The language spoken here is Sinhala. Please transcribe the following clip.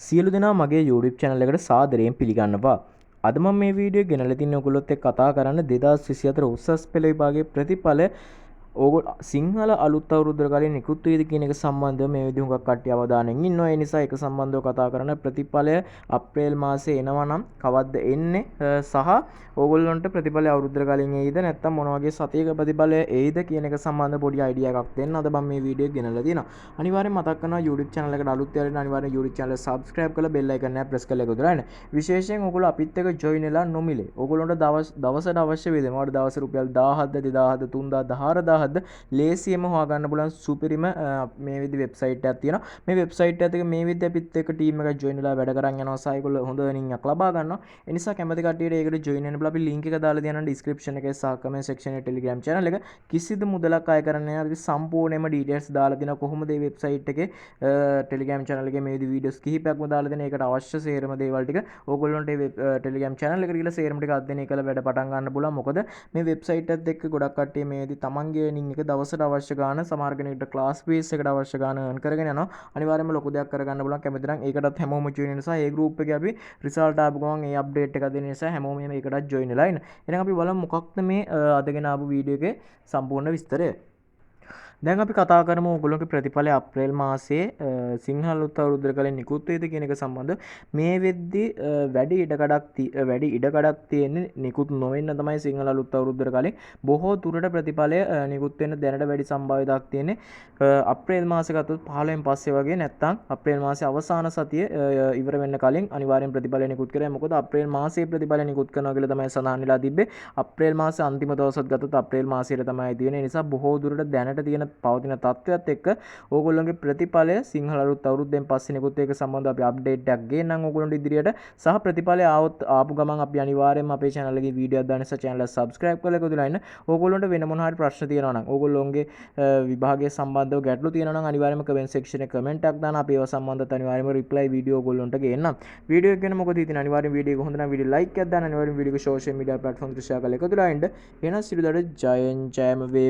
සියලු දෙනා මගේ YouTube channel එකට සාදරයෙන් පිළිගන්නවා. අද මම මේ වීඩියෝ ගෙනල්ලා තින්නේ ඔයගොල්ලොත් එක්ක කතා කරන්න 2024 උසස් පෙළ විභාගයේ ප්‍රතිඵල ඕගොල්ලෝ සිංහල අලුත් අවුරුද්දට කලින් නිකුත් වේද කියන එක සම්බන්ධව මේ විදිහ හුඟක් කට්ටිය අවධානයෙන් ඉන්නවා. ඒ නිසා ඒක සම්බන්ධව කතා කරන ප්‍රතිඵලය අප්‍රේල් මාසේ එනවා නම් කවද්ද එන්නේ සහ ඕගොල්ලන්ට ප්‍රතිඵලය අවුරුද්දට කලින් එයිද නැත්නම් මොන වගේ සතියක ප්‍රතිඵලය එයිද කියන එක සම්බන්ධ පොඩි අයිඩියා එකක් දෙන්න අද මම මේ වීඩියෝ ගෙනල්ලා තියෙනවා. අනිවාර්යෙන් මතක් කරනවා YouTube channel එකට අලුත් වෙලා අනිවාර්යෙන් YouTube channel subscribe කරලා bell icon එක press කරලා එකතු වෙන්න. විශේෂයෙන් ඕගොල්ලෝ අපිත් එක්ක join වෙලා නොමිලේ. ඕගොල්ලන්ට දවසට අවශ්‍ය වේද මොකද දවස් රුපියල් 1000ද 2000ද 3000ද 4000ද ලේසියෙන්ම හොයාගන්න පුළුවන් සුපිරිම මේ විදි වෙබ්සයිට් එකක් තියෙනවා. මේ වෙබ්සයිට් එකත් මේ විදි අපිත් එක්ක ටීම් එකක් join වෙලා වැඩ කරන් යනවා සහ ඒගොල්ලෝ හොඳ earning එකක් ලබා ගන්නවා. ඒ නිසා කැමති කට්ටියට ඒකට join වෙන්න අපි link එක දාලා තියනවා description එකේ සහ comment section එකේ Telegram channel එක. කිසිදු මුදලක් අය කරන්නේ නැහැ. අපි සම්පූර්ණයෙන්ම details දාලා තිනවා කොහොමද මේ වෙබ්සයිට් එකේ Telegram channel එකේ මේ විදි videos කිහිපයක්ම දාලා දෙන. ඒකට අවශ්‍ය සේරම දේවල් ටික ඕගොල්ලන්ට Telegram channel එකට ගිහලා සේරම ටික අධ්‍යයනය කරලා වැඩ පටන් ගන්න පුළුවන්. මොකද මේ වෙබ්සයිට් එකත් එක්ක ගොඩක් කට්ටිය මේ විදි තමන්ගේ earning එක දවසට අවශ්‍ය ගාන සමහර කෙනෙක්ට ක්ලාස් බේස් එකට අවශ්‍ය ගාන earn කරගෙන යනවා. අනිවාර්යයෙන්ම ලොකු දෙයක් කරගන්න පුළුවන්. කැමති නම් ඒකටත් හැමෝම join වෙන නිසා ඒ group එකේ අපි result ආපු ගමන් ඒ update එක දෙන නිසා හැමෝම මේකටත් join වෙලා ඉන්න. එහෙනම් අපි බලමු මොකක්ද මේ අදගෙන ආපු වීඩියෝ එකේ සම්පූර්ණ විස්තරය. දැන් අපි කතා කරමු ඔයගොල්ලෝගේ ප්‍රතිඵලය අප්‍රේල් මාසයේ සිංහල අලුත් අවුරුද්දට කලින් නිකුත් වේද කියන එක සම්බන්ධව මේ වෙද්දි වැඩි ඉඩකඩක් තියෙන්නේ නිකුත් නොවෙන්න තමයි සිංහල අලුත් අවුරුද්දට කලින් බොහෝ දුරට ප්‍රතිඵලය නිකුත් වෙන්න දැනට වැඩි සම්භාව්‍යතාවක් තියෙන්නේ අප්‍රේල් මාසේ ගත්තොත් 15න් පස්සේ වගේ නැත්නම් අප්‍රේල් මාසේ අවසාන සතිය ඉවර වෙන්න කලින් අනිවාර්යෙන් ප්‍රතිඵලය නිකුත් කරයි. මොකද අප්‍රේල් මාසයේ ප්‍රතිඵලය නිකුත් කරනවා කියලා තමයි සඳහන් වෙලා තිබ්බේ. අප්‍රේල් මාසේ අන්තිම දවසත් ගත්තොත් අප්‍රේල් මාසයේ තමයි තියෙන්නේ. ඒ නිසා බොහෝ දුරට දැනට තියෙන පවතින තත්ත්වයක් එක්ක ඕගොල්ලෝගේ ප්‍රතිඵලය සිංහල අලුත් අවුරුද්දෙන් පස්සේ නිකුත් ඒක සම්බන්ධව අපි අප්ඩේට් එකක් ගේන්නම් ඕගොල්ලන්ට ඉදිරියට සහ ප්‍රතිඵලය ආපු ගමන් අපි අනිවාර්යයෙන්ම අපේ channel එකේ වීඩියෝ එකක් දාන නිසා channel එක subscribe කරලා එකතුලා ඉන්න. ඕගොල්ලන්ට වෙන මොන හරි ප්‍රශ්න තියෙනවා නම් ඕගොල්ලෝගේ විභාගය සම්බන්ධව ගැටලු තියෙනවා නම් අනිවාර්යයෙන්ම comment section එකේ comment එකක් දාන්න. අපි ඒව සම්බන්ධව අනිවාර්යයෙන්ම reply වීඩියෝ ඕගොල්ලන්ට ගේන්නම්. වීඩියෝ එක ගැන මොකද හිතන්නේ අනිවාර්යයෙන් වීඩියෝ එක හොඳ නම් වීඩියෝ like එකක් දාන්න. අනිවාර්යයෙන් වීඩියෝ එක social media platform වලට share කරලා එකතුලා ඉන්න. එහෙනම් සිරුදට ජයෙන් ජයම වේ.